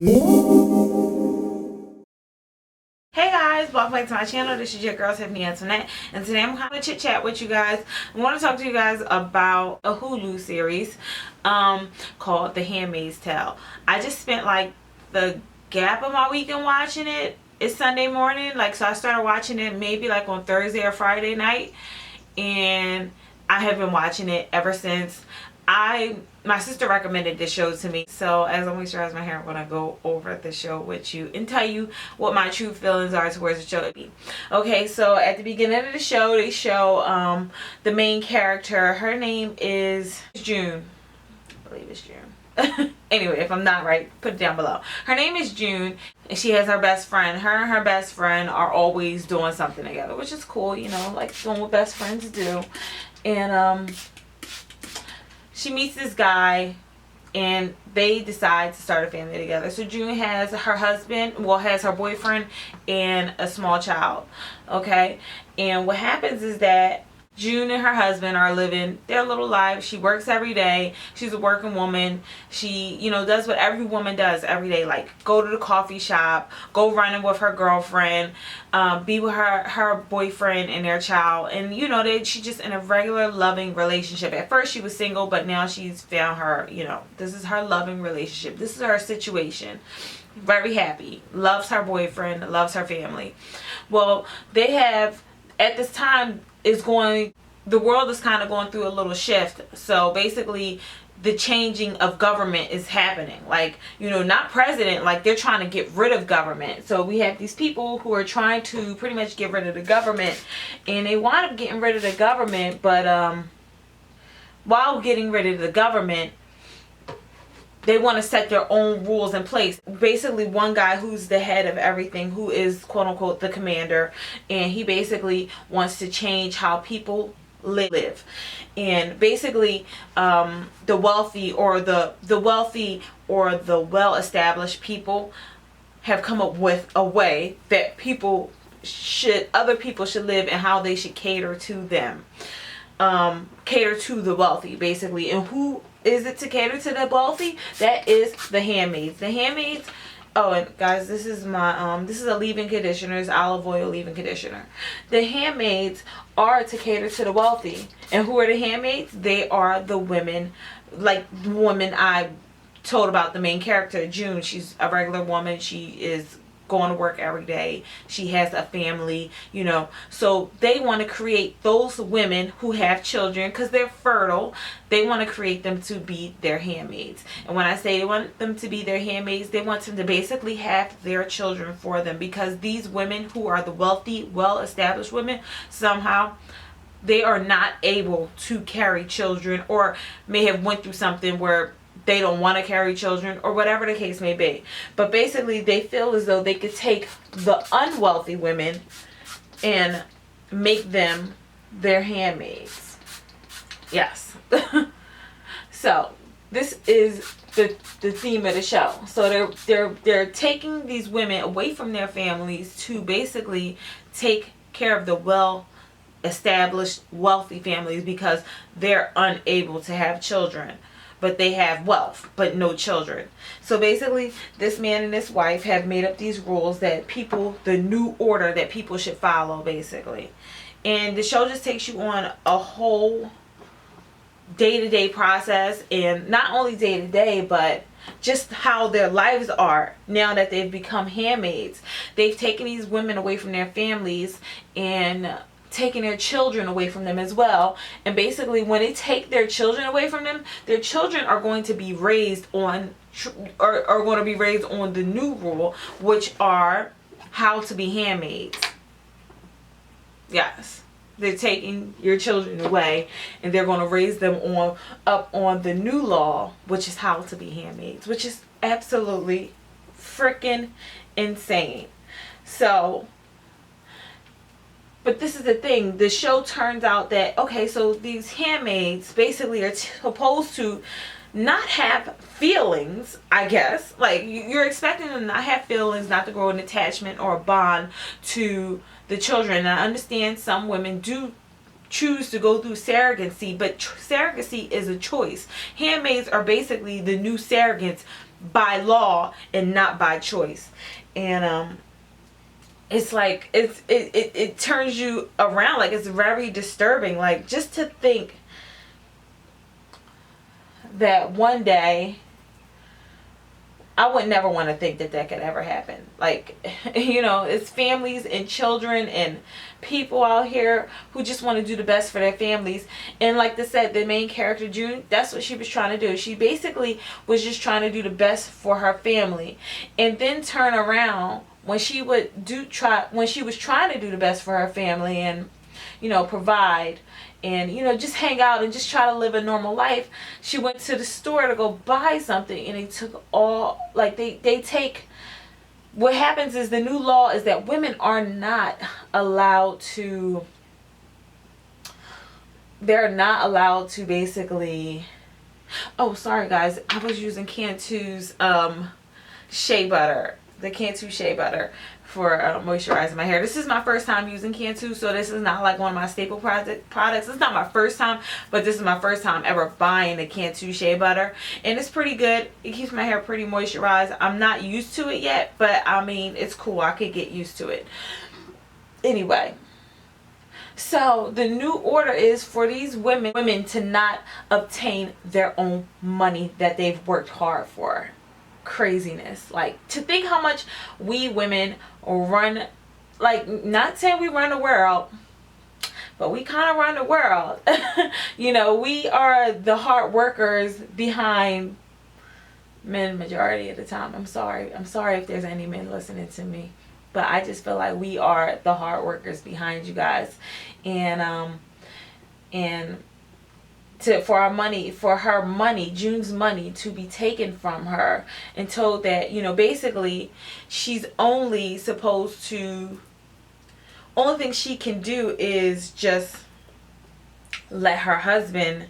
Hey guys, welcome back to my channel. This is your girl Tiffany Antoinette, and today I'm going to chit chat with you guys. I want to talk to you guys about a Hulu series called The Handmaid's Tale. I just spent like the gap of my weekend watching it. It's Sunday morning, so I started watching it maybe like on Thursday or Friday night, and I have been watching it ever since. My sister recommended this show to me, so as I moisturize my hair, I'm gonna go over the show with you and tell you what my true feelings are towards the show. Okay, so at the beginning of the show, they show the main character. Her name is June. I believe it's June. Anyway, if I'm not right, put it down below. Her name is June, and she has her best friend. Her and her best friend are always doing something together, which is cool, you know, like doing what best friends do. And she meets this guy, and they decide to start a family together. So June has her husband, has her boyfriend and a small child. Okay, and what happens is that June and her husband are living their little lives. She works every day. She's a working woman. She, does what every woman does every day, like go to the coffee shop, go running with her girlfriend, be with her boyfriend and their child. And, she's just in a regular loving relationship. At first she was single, but now she's found her, this is her loving relationship. This is her situation. Very happy. Loves her boyfriend, loves her family. Well, they have, at this time, the world is kind of going through a little shift. So basically the changing of government is happening, not president, they're trying to get rid of government. So we have these people who are trying to pretty much get rid of the government, and they wind up getting rid of the government, but while getting rid of the government, they want to set their own rules in place. Basically, one guy who's the head of everything, who is quote unquote the commander, and he basically wants to change how people live. And basically, the wealthy or the well-established people have come up with a way that other people should live, and how they should cater to them. Cater to the wealthy, basically. And who is it to cater to the wealthy? That is the handmaids. The handmaids. Oh, and guys, this is my this is a leave-in conditioner. It's olive oil leave-in conditioner. The handmaids are to cater to the wealthy. And who are the handmaids? They are the women, like the woman I told about, the main character, June. She's a regular woman. She is going to work every day. She has a family, so they want to create those women who have children because they're fertile. They want to create them to be their handmaids. And when I say they want them to be their handmaids, they want them to basically have their children for them, because these women who are the wealthy, well-established women, somehow they are not able to carry children, or may have went through something where they don't want to carry children, or whatever the case may be. But basically they feel as though they could take the unwealthy women and make them their handmaids. Yes. So this is the theme of the show. So they're taking these women away from their families to basically take care of the well-established wealthy families, because they're unable to have children. But they have wealth, but no children. So basically, this man and his wife have made up these rules that the new order that people should follow, basically. And the show just takes you on a whole day-to-day process, and not only day-to-day, but just how their lives are now that they've become handmaids. They've taken these women away from their families and taking their children away from them as well. And basically, when they take their children away from them, their children are going to be raised on the new rule, which are how to be handmaids. Yes, they're taking your children away, and they're going to raise them up on the new law, which is how to be handmaids, which is absolutely freaking insane. So, but this is the thing. The show turns out that, okay, so these handmaids basically are supposed to not have feelings, I guess. Like, you're expecting them to not have feelings, not to grow an attachment or a bond to the children. And I understand some women do choose to go through surrogacy, but surrogacy is a choice. Handmaids are basically the new surrogates by law and not by choice. And it's like it turns you around. Like, it's very disturbing, like, just to think that one day, I would never want to think that that could ever happen. Like, it's families and children and people out here who just want to do the best for their families. And like I said, the main character, June, that's what she was trying to do. She basically was just trying to do the best for her family, and then turn around when she was trying to do the best for her family and provide and just hang out and just try to live a normal life. She went to the store to go buy something, and they took all, like, they take, what happens is, the new law is that women are not allowed to, they're not allowed to basically, oh, sorry guys, I was using Cantu's shea butter, the Cantu shea butter, for moisturizing my hair. This is my first time using Cantu, so this is not like one of my staple products. It's not my first time, but this is my first time ever buying the Cantu shea butter, and it's pretty good. It keeps my hair pretty moisturized. I'm not used to it yet, but I mean, it's cool. I could get used to it. Anyway, so the new order is for these women to not obtain their own money that they've worked hard for. Craziness. Like, to think how much we women run, like, not saying we run the world, but we kind of run the world. We are the hard workers behind men majority of the time. I'm sorry if there's any men listening to me, but I just feel like we are the hard workers behind you guys. And for her money, June's money, to be taken from her and told that, basically she's only supposed to, only thing she can do is just let her husband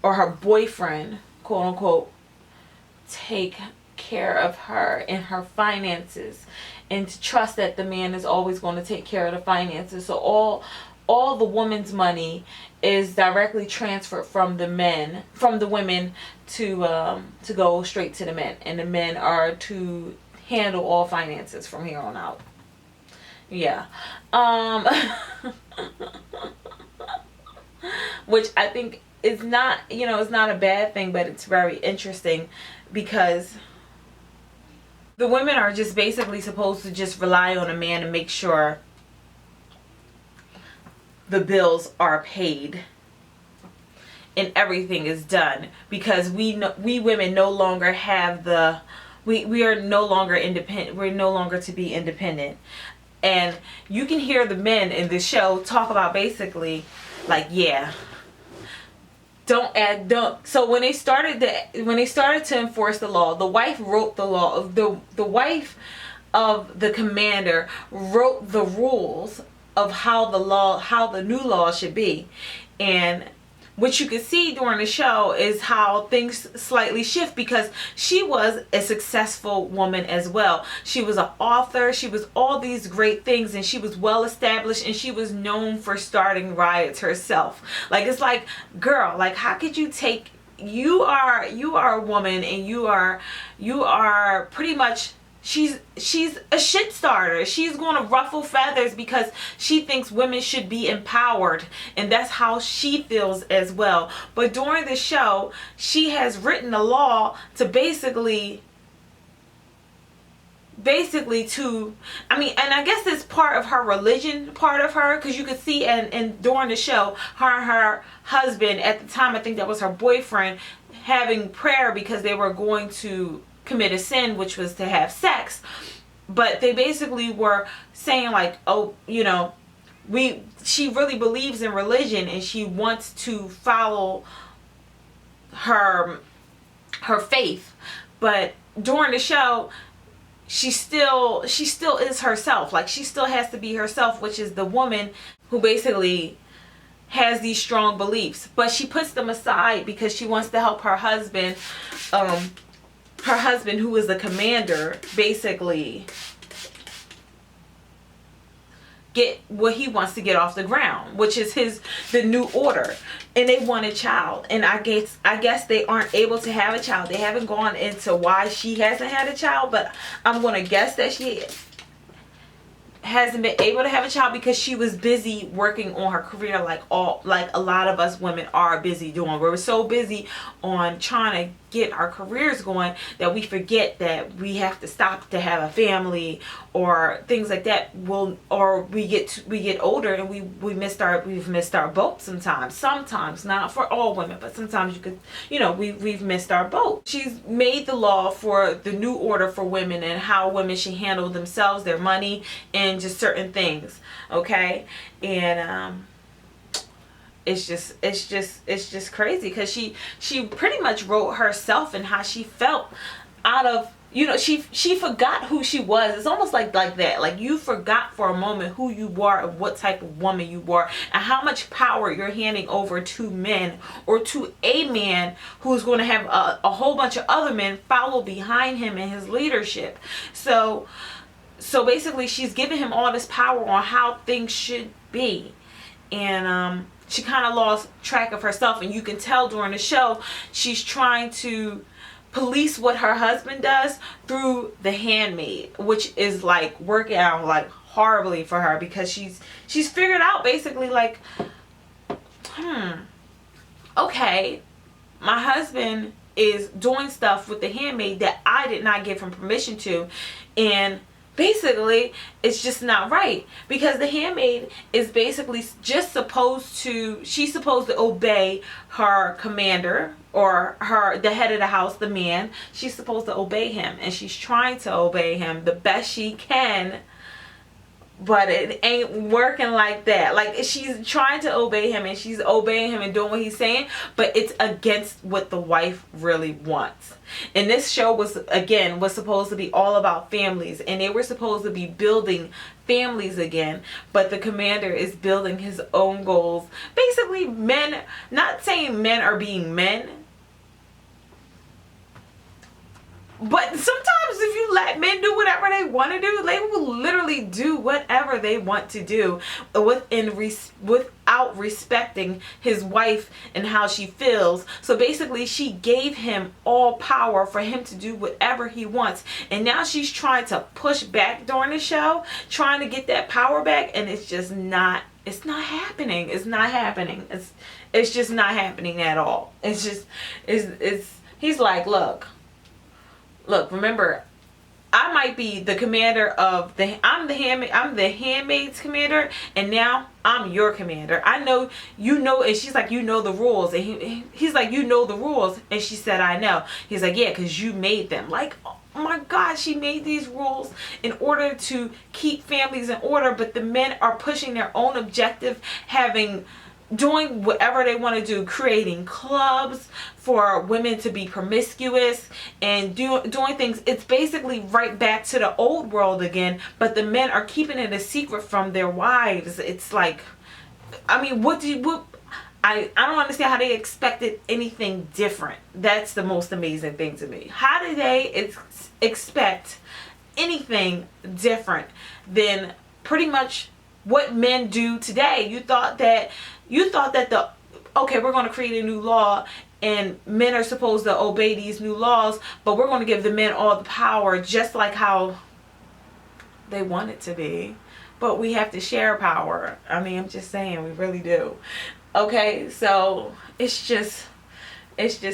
or her boyfriend, quote unquote, take care of her and her finances, and to trust that the man is always going to take care of the finances. So all the woman's money is directly transferred from the women to go straight to the men, and the men are to handle all finances from here on out. Yeah. Which I think is not, it's not a bad thing, but it's very interesting, because the women are just basically supposed to just rely on a man and make sure the bills are paid and everything is done, because we women no longer have we are no longer independent. We're no longer to be independent. And you can hear the men in this show talk about basically, like, yeah, don't. So when they started to enforce the law, the wife wrote the law. The wife of the commander wrote the rules of how the new law should be. And what you can see during the show is how things slightly shift, because she was a successful woman as well. She was an author, she was all these great things, and she was well established, and she was known for starting riots herself. Like, it's like, girl, like, how could you take, you are a woman, and you are pretty much, she's a shit starter. She's going to ruffle feathers because she thinks women should be empowered, and that's how she feels as well. But during the show, she has written a law to basically to, I mean, and I guess it's part of her religion, part of her, because you could see and during the show, her and her husband at the time, I think that was her boyfriend, having prayer because they were going to commit a sin, which was to have sex. But they basically were saying, like, oh, she really believes in religion, and she wants to follow her faith. But during the show, she still is herself. Like, she still has to be herself, which is the woman who basically has these strong beliefs, but she puts them aside because she wants to help her husband, who is the commander, basically get what he wants to get off the ground, which is the new order. And they want a child, and I guess they aren't able to have a child. They haven't gone into why she hasn't had a child, but I'm gonna guess that she hasn't been able to have a child because she was busy working on her career, like a lot of us women are busy doing. We're so busy on trying to get our careers going that we forget that we have to stop to have a family or things like that. Or we get older and we've missed our boat sometimes, not for all women, but sometimes we've missed our boat. She's made the law for the new order for women and how women should handle themselves, their money, and just certain things. Okay. And it's just crazy because she pretty much wrote herself and how she felt out of, she forgot who she was. It's almost like that. Like, you forgot for a moment who you were and what type of woman you were and how much power you're handing over to men, or to a man who's going to have a whole bunch of other men follow behind him in his leadership. So basically she's giving him all this power on how things should be. And she kind of lost track of herself, and you can tell during the show she's trying to police what her husband does through the Handmaid, which is like working out like horribly for her, because she's figured out basically like, okay, my husband is doing stuff with the Handmaid that I did not give him permission to, and basically it's just not right, because the Handmaid is basically just she's supposed to obey her commander, or the head of the house, the man. She's supposed to obey him, and she's trying to obey him the best she can, but it ain't working like that. Like, she's trying to obey him and she's obeying him and doing what he's saying, but it's against what the wife really wants. And this show was supposed to be all about families, and they were supposed to be building families again, but the commander is building his own goals. Basically, men, not saying men are being men, but sometimes if you let men do whatever they want to do, they will literally do whatever they want to do without respecting his wife and how she feels. So basically she gave him all power for him to do whatever he wants. And now she's trying to push back during the show, trying to get that power back, and it's just not happening. It's not happening. It's just not happening at all. He's like, look, remember, I might be the commander of I'm the Handmaid's commander, and now I'm your commander. I know, and she's like, you know the rules, and he's like, you know the rules, and she said, I know. He's like, yeah, because you made them. Like, oh my God, she made these rules in order to keep families in order, but the men are pushing their own objective, doing whatever they want to do, creating clubs for women to be promiscuous and doing things. It's basically right back to the old world again, but the men are keeping it a secret from their wives. It's like, I mean, I don't understand how they expected anything different. That's the most amazing thing to me. How do they expect anything different than pretty much what men do today? You thought that we're going to create a new law and men are supposed to obey these new laws, but we're going to give the men all the power just like how they want it to be. But we have to share power. I mean, I'm just saying, we really do. Okay, so it's just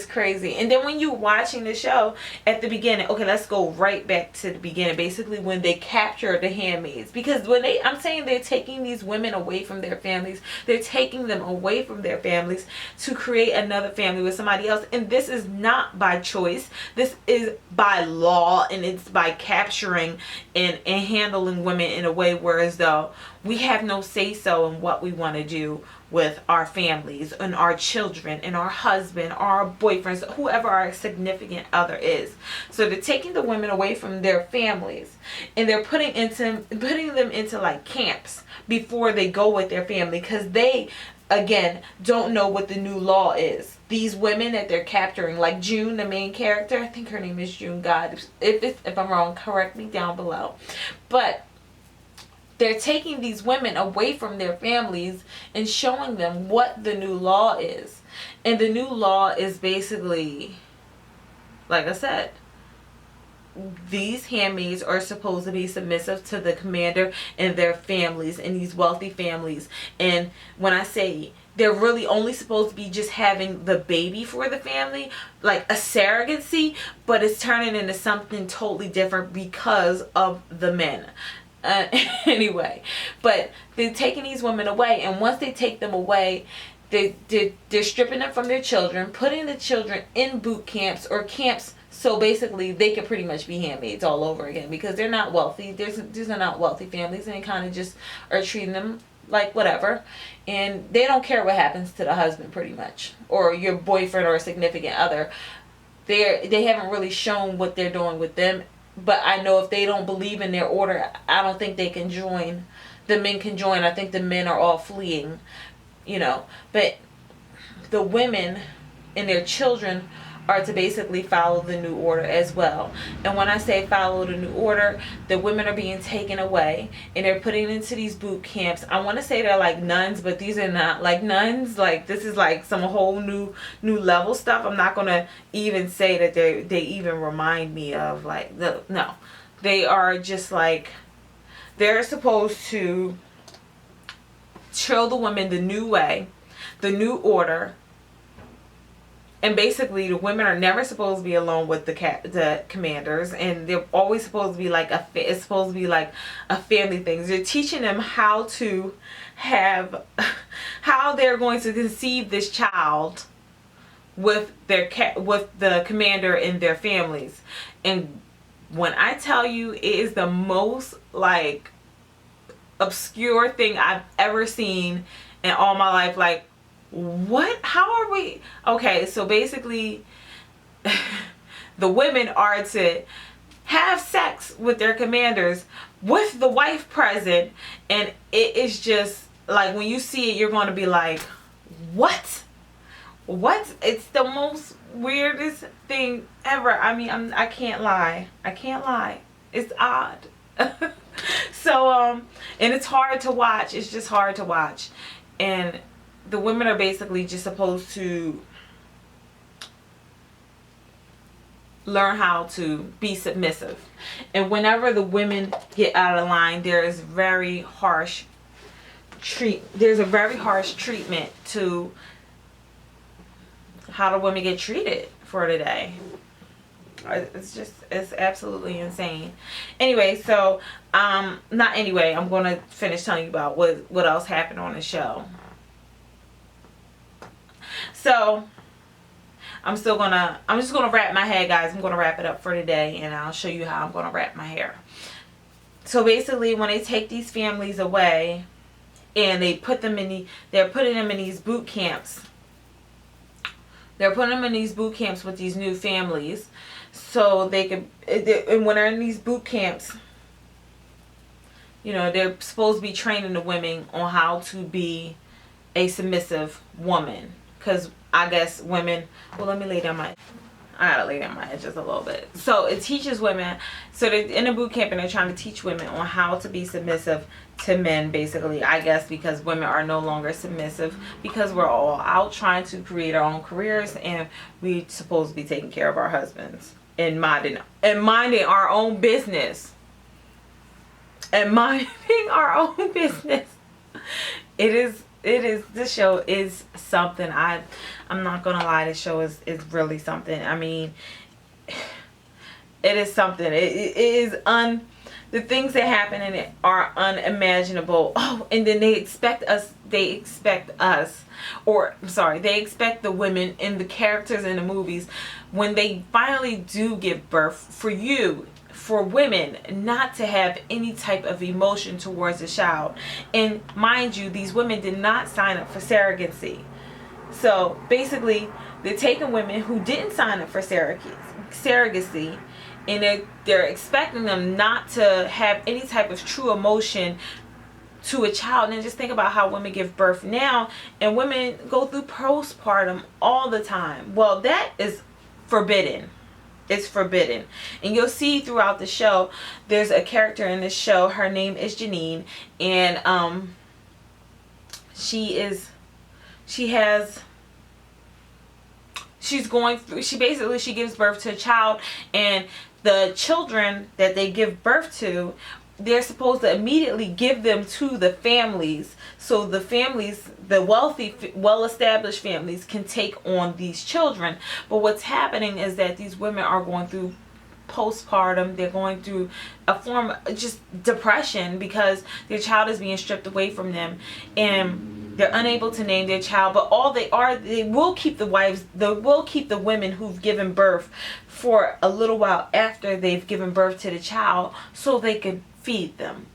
crazy. And then when you're watching the show at the beginning, okay, let's go right back to the beginning, basically when they capture the handmaids, because I'm saying they're taking these women away from their families. They're taking them away from their families to create another family with somebody else. And this is not by choice. This is by law, and it's by capturing and handling women in a way where as though we have no say-so in what we want to do with our families and our children and our husband, our boyfriends, whoever our significant other is. So they're taking the women away from their families, and they're putting them into like camps before they go with their family, because they again don't know what the new law is. These women that they're capturing, like June, the main character, I think her name is June. God, if I'm wrong, correct me down below. But they're taking these women away from their families and showing them what the new law is. And the new law is basically, like I said, these handmaids are supposed to be submissive to the commander and their families, and these wealthy families. And when I say they're really only supposed to be just having the baby for the family, like a surrogacy, but it's turning into something totally different because of the men. Anyway, but they're taking these women away, and once they take them away, they're stripping them from their children, putting the children in boot camps or camps, so basically they could pretty much be handmaids all over again, because they're not wealthy. These are not wealthy families, and they kind of just are treating them like whatever, and they don't care what happens to the husband pretty much, or your boyfriend or significant other. They haven't really shown what they're doing with them, but I know if they don't believe in their order, I don't think they can join. The men can join. I think the men are all fleeing, but the women and their children are to basically follow the new order as well. And when I say follow the new order, the women are being taken away and they're putting into these boot camps. I want to say they're like nuns, but these are not like nuns. Like, this is like some whole new level stuff. I'm not going to even say that they even remind me of like no. They are just like, they're supposed to show the women the new way, the new order. And basically, the women are never supposed to be alone with the commanders, and they're always supposed to be like it's supposed to be like a family thing. They're teaching them how they're going to conceive this child with the commander and their families. And when I tell you, it is the most like obscure thing I've ever seen in all my life. Like, what? How are we? Okay, so basically the women are to have sex with their commanders with the wife present, and it is just like, when you see it, you're going to be like, what? It's the most weirdest thing ever. I mean, I can't lie. It's odd. So and it's hard to watch. It's just hard to watch. And the women are basically just supposed to learn how to be submissive. And whenever the women get out of line, there's a very harsh treatment to how the women get treated for today. It's absolutely insane. Anyway, so I'm going to finish telling you about what else happened on the show. So I'm just gonna wrap my hair, guys. I'm gonna wrap it up for today, and I'll show you how I'm gonna wrap my hair. So basically, when they take these families away and they're putting them in these boot camps. They're putting them in these boot camps with these new families, so they can. And when they're in these boot camps, they're supposed to be training the women on how to be a submissive woman. Because I guess women, well, let me lay down I gotta lay down my head just a little bit. So it teaches women, so they're in a boot camp and they're trying to teach women on how to be submissive to men, basically. I guess because women are no longer submissive, because we're all out trying to create our own careers, and we're supposed to be taking care of our husbands and minding our own business. This show is something. I'm not gonna lie, this show is really something. I mean, it is something. It is the things that happen in it are unimaginable. Oh, and then they expect the women and the characters in the movies, when they finally do give birth, for women not to have any type of emotion towards a child. And mind you, these women did not sign up for surrogacy. So basically, they're taking women who didn't sign up for surrogacy, and they're expecting them not to have any type of true emotion to a child. And just think about how women give birth now, and women go through postpartum all the time. Well, that is forbidden. It's forbidden. And you'll see throughout the show, there's a character in this show. Her name is Janine, and she is she has she's going through, she gives birth to a child, and the children that they give birth to, they're supposed to immediately give them to the families, so the families, the wealthy, well-established families, can take on these children. But what's happening is that these women are going through postpartum, they're going through a form of just depression because their child is being stripped away from them, and they're unable to name their child. But all they will keep the wives, they will keep the women who've given birth for a little while after they've given birth to the child, so they can feed them.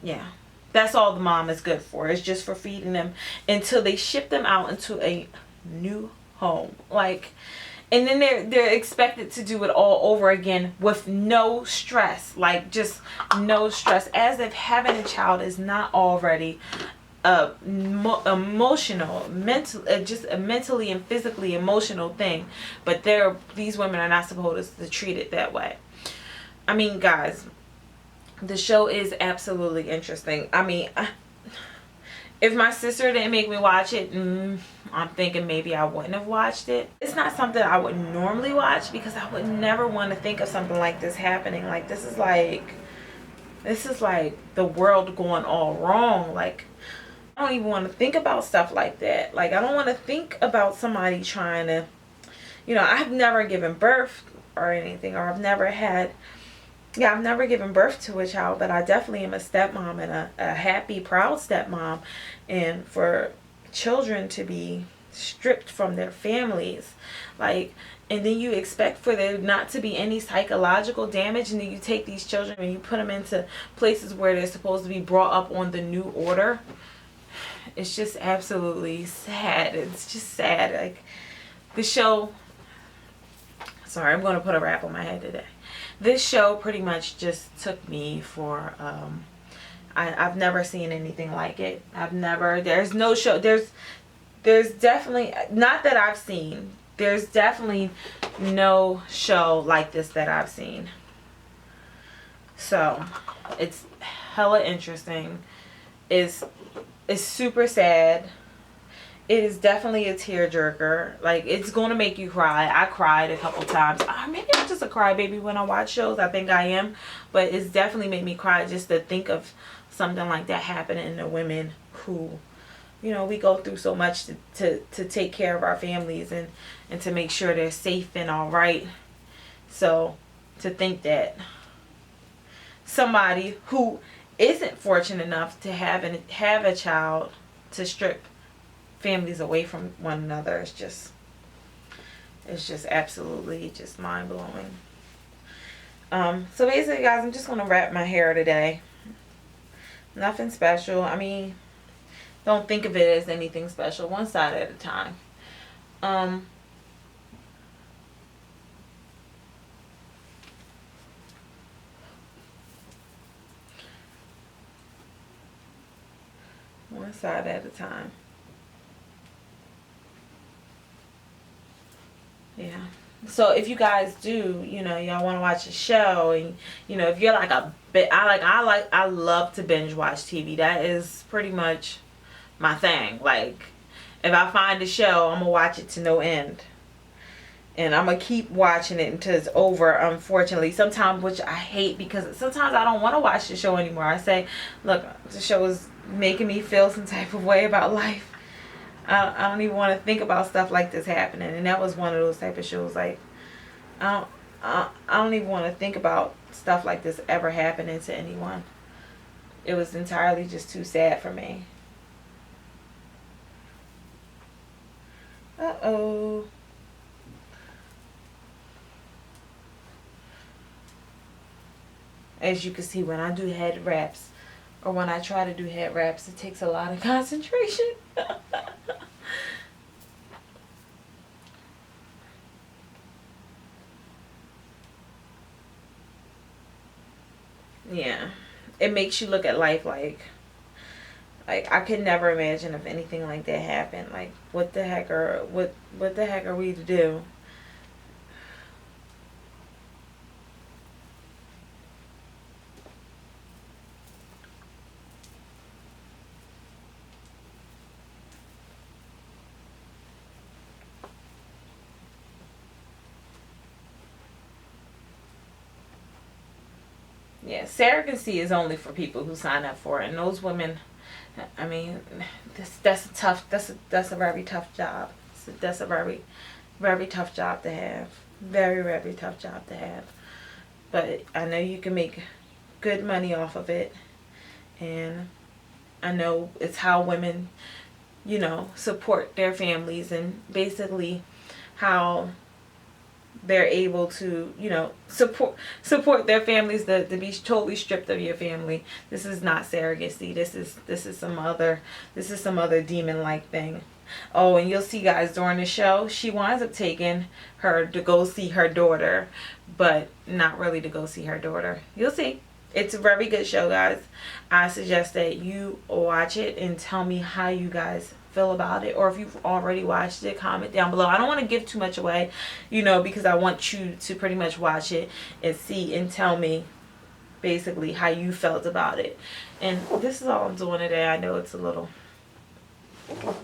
Yeah, that's all the mom is good for. It's just for feeding them until they ship them out into a new home. Like, and then they're expected to do it all over again with no stress. Like, just no stress, as if having a child is not already emotional, mental, just a mentally and physically emotional thing. But these women are not supposed to treat it that way. I mean, guys, the show is absolutely interesting. I mean, if my sister didn't make me watch it, I'm thinking maybe I wouldn't have watched it. It's not something I would normally watch because I would never want to think of something like this happening. Like, this is like the world going all wrong. Like, I don't even want to think about stuff like that. Like, I don't want to think about somebody trying to, I've never given birth or anything, or I've never given birth to a child, but I definitely am a stepmom, and a happy, proud stepmom. And for children to be stripped from their families, like, and then you expect for there not to be any psychological damage, and then you take these children and you put them into places where they're supposed to be brought up on the new order. It's just absolutely sad. It's just sad. Like, the show, sorry, I'm going to put a wrap on my head today. This show pretty much just took me for, I've never seen anything like it. There's no show, there's definitely, not that I've seen, there's definitely no show like this that I've seen. So, it's hella interesting. It's super sad. It is definitely a tearjerker. Like, it's going to make you cry. I cried a couple times. Maybe I'm just a crybaby when I watch shows. I think I am. But it's definitely made me cry just to think of something like that happening to women who, we go through so much to take care of our families and to make sure they're safe and all right. So, to think that somebody who isn't fortunate enough to have a child to strip families away from one another, it's just absolutely just mind-blowing. So basically, guys, I'm just going to wrap my hair today. Nothing special. I mean, don't think of it as anything special. One side at a time. One side at a time. Yeah. So if you guys do, y'all want to watch a show, and if you're like a bit, I love to binge watch TV. That is pretty much my thing. Like, if I find a show, I'm gonna watch it to no end, and I'm gonna keep watching it until it's over. Unfortunately, sometimes, which I hate, because sometimes I don't want to watch the show anymore. I say, look, the show is making me feel some type of way about life. I don't even want to think about stuff like this happening. And that was one of those type of shows. Like, I don't even want to think about stuff like this ever happening to anyone. It was entirely just too sad for me. Uh-oh. As you can see, when I do head wraps, or when I try to do head wraps, it takes a lot of concentration. Yeah, it makes you look at life like I could never imagine if anything like that happened. Like, what the heck are we to do? Yeah, surrogacy is only for people who sign up for it, and those women, I mean, that's a tough, that's a very tough job. That's a very tough job to have. Very tough job to have. But I know you can make good money off of it, and I know it's how women, you know, support their families, and basically how they're able to, you know, support their families, to be totally stripped of your family. This is not surrogacy. This is some other demon like thing. Oh, and you'll see, guys, during the show, she winds up taking her to go see her daughter, but not really to go see her daughter. You'll see. It's a very good show, guys. I suggest that you watch it and tell me how you guys feel about it, or if you've already watched it, comment down below. I don't want to give too much away, you know, because I want you to pretty much watch it and see and tell me basically how you felt about it. And this is all I'm doing today. I know it's a little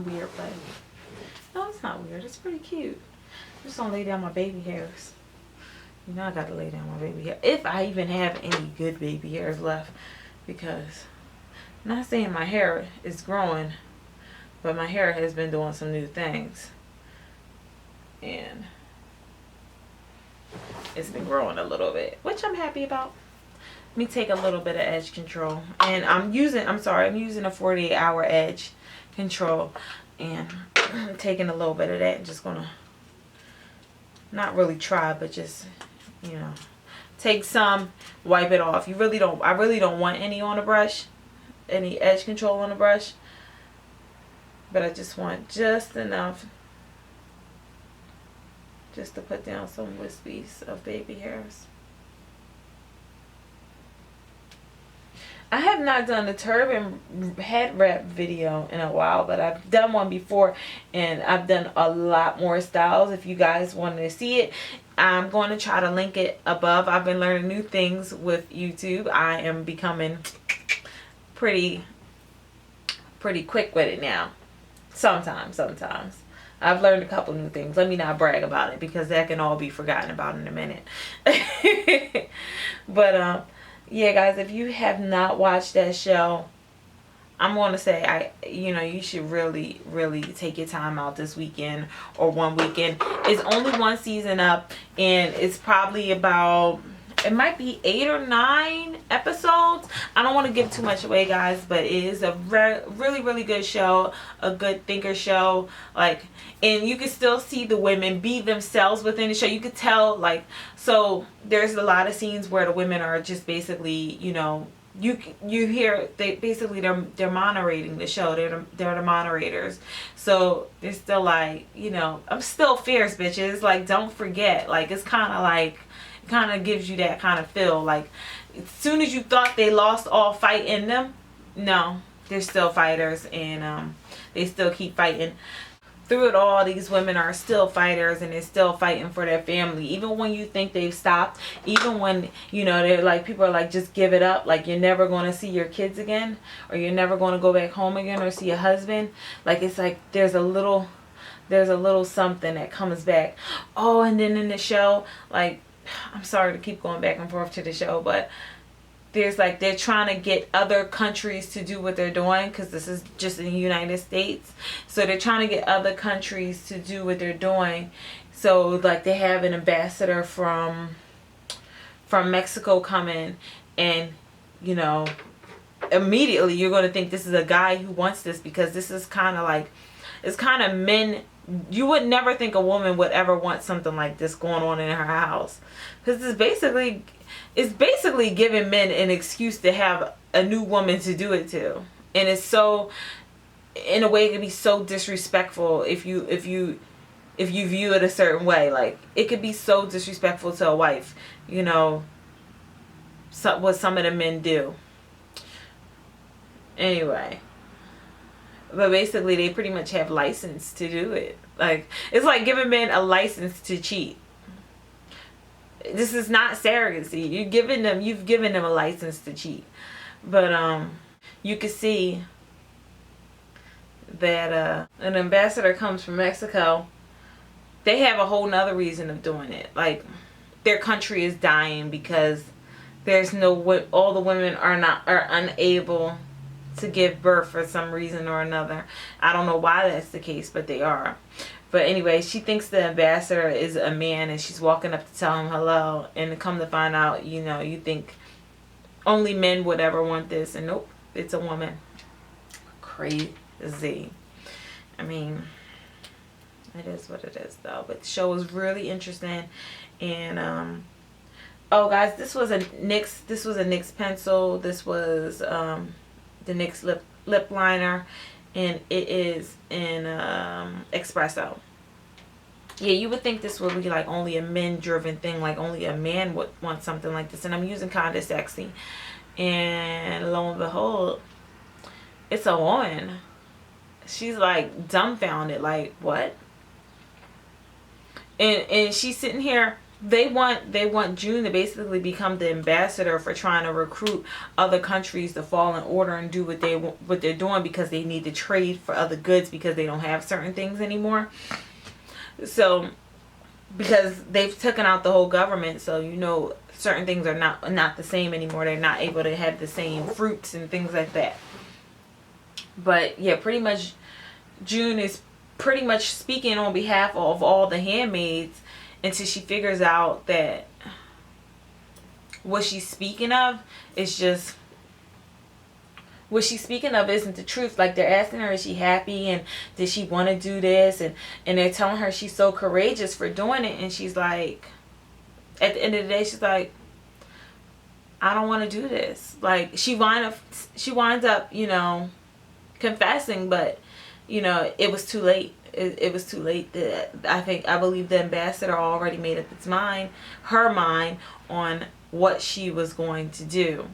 weird, but no, it's not weird. It's pretty cute. I'm just gonna lay down my baby hairs. You know I gotta lay down my baby hair, if I even have any good baby hairs left, because I'm not saying my hair is growing, but my hair has been doing some new things, and it's been growing a little bit, which I'm happy about. Let me take a little bit of edge control, and I'm using a 48-hour edge control, and I'm taking a little bit of that and just gonna not really try, but just, you know, take some, wipe it off. I really don't want any on the brush, any edge control on the brush, but I just want just enough just to put down some wispies of baby hairs. I have not done a turban head wrap video in a while, but I've done one before, and I've done a lot more styles. If you guys want to see it, I'm going to try to link it above. I've been learning new things with YouTube. I am becoming pretty quick with it now. Sometimes. I've learned a couple new things. Let me not brag about it, because that can all be forgotten about in a minute. But yeah, guys, if you have not watched that show, I'm going to say, you should really take your time out this weekend or one weekend. It's only one season up, and it's probably about, it might be 8 or 9 episodes. I don't want to give too much away, guys, but it is a really good show, a good thinker show. Like, and you can still see the women be themselves within the show. You could tell, like, so there's a lot of scenes where the women are just basically, you know, you hear they're moderating the show. They're the moderators. So they're still like, you know, I'm still fierce, bitches. Like, don't forget. Like, it's kind of like, it kind of gives you that kind of feel. Like, as soon as you thought they lost all fight in them, no, they're still fighters, and they still keep fighting. Through it all, these women are still fighters, and they're still fighting for their family. Even when you think they've stopped, even when, you know, they're like, people are like, just give it up. Like, you're never going to see your kids again, or you're never going to go back home again or see your husband. Like, it's like there's a little something that comes back. Oh, and then in the show, like, I'm sorry to keep going back and forth to the show, but there's like, they're trying to get other countries to do what they're doing, because this is just in the United States. So they're trying to get other countries to do what they're doing. So like, they have an ambassador from Mexico coming, and, you know, immediately you're going to think this is a guy who wants this, because this is kind of like, it's kind of men. You would never think a woman would ever want something like this going on in her house, because it's basically giving men an excuse to have a new woman to do it to. And it's so, in a way, it can be so disrespectful if you view it a certain way. Like, it could be so disrespectful to a wife, you know, what some of the men do. Anyway, but basically they pretty much have license to do it. Like, it's like giving men a license to cheat. This is not surrogacy. You've given them a license to cheat. But you can see that an ambassador comes from Mexico. They have a whole nother reason of doing it. Like, their country is dying because there's no, all the women are unable to give birth for some reason or another. I don't know why that's the case, but they are. But anyway, she thinks the ambassador is a man, and she's walking up to tell him hello, and to come to find out, you know, you think only men would ever want this, and nope, it's a woman. Crazy. I mean, it is what it is though. But the show was really interesting. And oh guys, this was a NYX pencil. This was the NYX lip liner, and it is in espresso. Yeah, you would think this would be like only a men driven thing, like only a man would want something like this. And I'm using Kinda Sexy, and lo and behold, it's a woman. She's like dumbfounded, like what? And she's sitting here. They want June to basically become the ambassador for trying to recruit other countries to fall in order and do what they're doing, because they need to trade for other goods because they don't have certain things anymore. So because they've taken out the whole government, so you know certain things are not the same anymore. They're not able to have the same fruits and things like that. But yeah, pretty much June is pretty much speaking on behalf of all the handmaids until she figures out that what she's speaking of is just, what she's speaking of isn't the truth. Like, they're asking her, is she happy, and did she want to do this, and they're telling her she's so courageous for doing it, and she's like, at the end of the day, she's like, I don't want to do this. Like, she winds up, you know, confessing, but you know, it was too late. It was too late. I believe the ambassador already made up her mind on what she was going to do.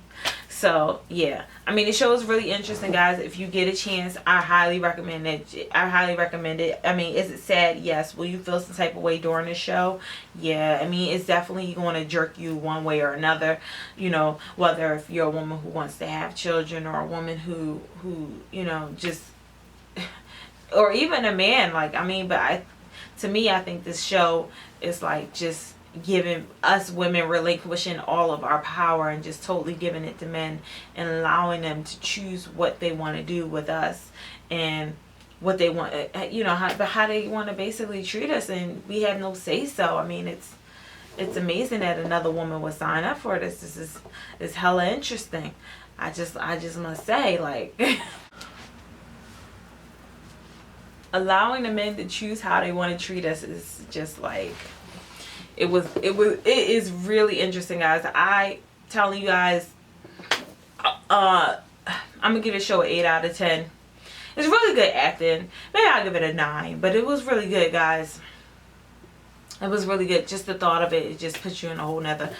So yeah, I mean, the show is really interesting, guys. If you get a chance, I highly recommend it. I mean, is it sad? Yes. Will you feel some type of way during the show? Yeah. I mean, it's definitely going to jerk you one way or another. You know, whether if you're a woman who wants to have children, or a woman who you know, just, or even a man. Like, I mean, but to me, I think this show is like just giving us women, relinquishing all of our power and just totally giving it to men, and allowing them to choose what they want to do with us and what they want, you know, how they want to basically treat us, and we have no say so. I mean, it's amazing that another woman would sign up for this. This is hella interesting. I just must say, like, allowing the men to choose how they want to treat us is just like, it is really interesting, guys. I telling you guys, I'm gonna give the show an 8 out of 10. It's really good acting. Maybe I'll give it a 9, but it was really good, guys. It was really good. Just the thought of it just puts you in a whole nother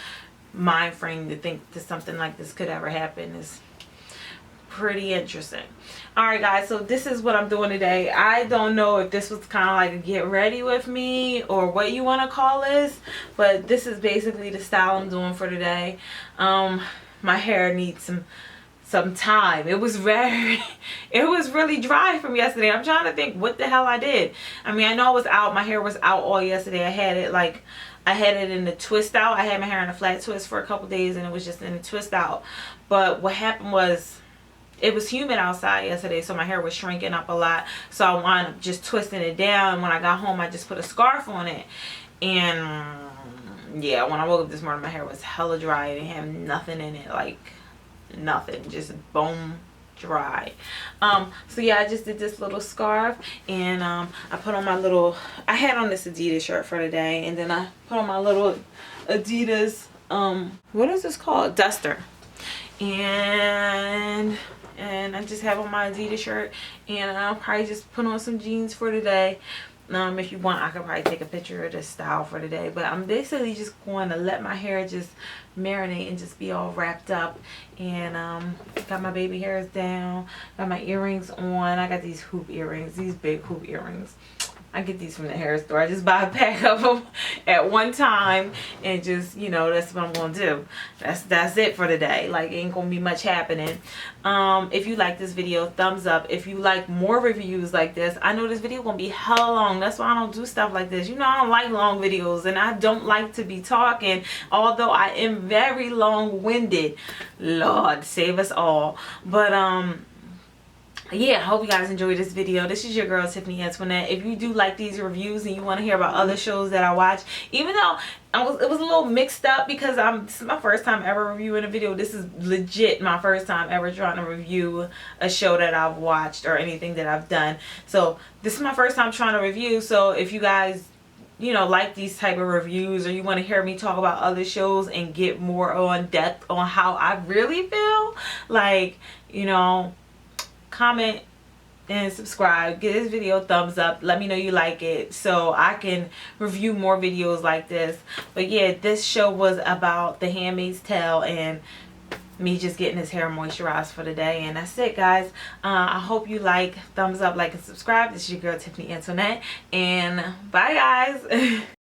mind frame to think that something like this could ever happen. Is pretty interesting. Alright, guys, so this is what I'm doing today. I don't know if this was kind of like a get ready with me or what you want to call this, but this is basically the style I'm doing for today. My hair needs some time. It was really dry from yesterday. I'm trying to think what the hell I did. I mean, I know it was out. My hair was out all yesterday. I had it in the twist out. I had my hair in a flat twist for a couple days, and it was just in a twist out. But what happened was, it was humid outside yesterday, so my hair was shrinking up a lot. So I wound up just twisting it down. And when I got home, I just put a scarf on it. And yeah, when I woke up this morning, my hair was hella dry. It didn't have nothing in it, like nothing, just bone dry. So yeah, I just did this little scarf, and I put on my little, I had on this Adidas shirt for the day, and then I put on my little Adidas, what is this called? Duster. And I just have on my Adidas shirt, and I'll probably just put on some jeans for today. If you want, I could probably take a picture of this style for today, but I'm basically just going to let my hair just marinate and just be all wrapped up. And got my baby hairs down, got my earrings on. I got these hoop earrings, these big hoop earrings. I get these from the hair store. I just buy a pack of them at one time and just, you know, that's what I'm going to do. That's it for the day. Like, ain't going to be much happening. If you like this video, thumbs up. If you like more reviews like this, I know this video going to be hella long. That's why I don't do stuff like this. You know, I don't like long videos and I don't like to be talking, although I am very long-winded. Lord, save us all. But, yeah, I hope you guys enjoyed this video. This is your girl Tiffany Antoinette. If you do like these reviews and you want to hear about other shows that I watch, even though it was a little mixed up because this is my first time ever reviewing a video. This is legit my first time ever trying to review a show that I've watched or anything that I've done. So this is my first time trying to review. So if you guys, you know, like these type of reviews, or you want to hear me talk about other shows and get more on depth on how I really feel, like, you know, comment and subscribe. Give this video a thumbs up. Let me know you like it so I can review more videos like this. But yeah, this show was about The Handmaid's Tale and me just getting his hair moisturized for the day. And that's it, guys. I hope you like. Thumbs up, like, and subscribe. This is your girl Tiffany Antoinette, and bye, guys.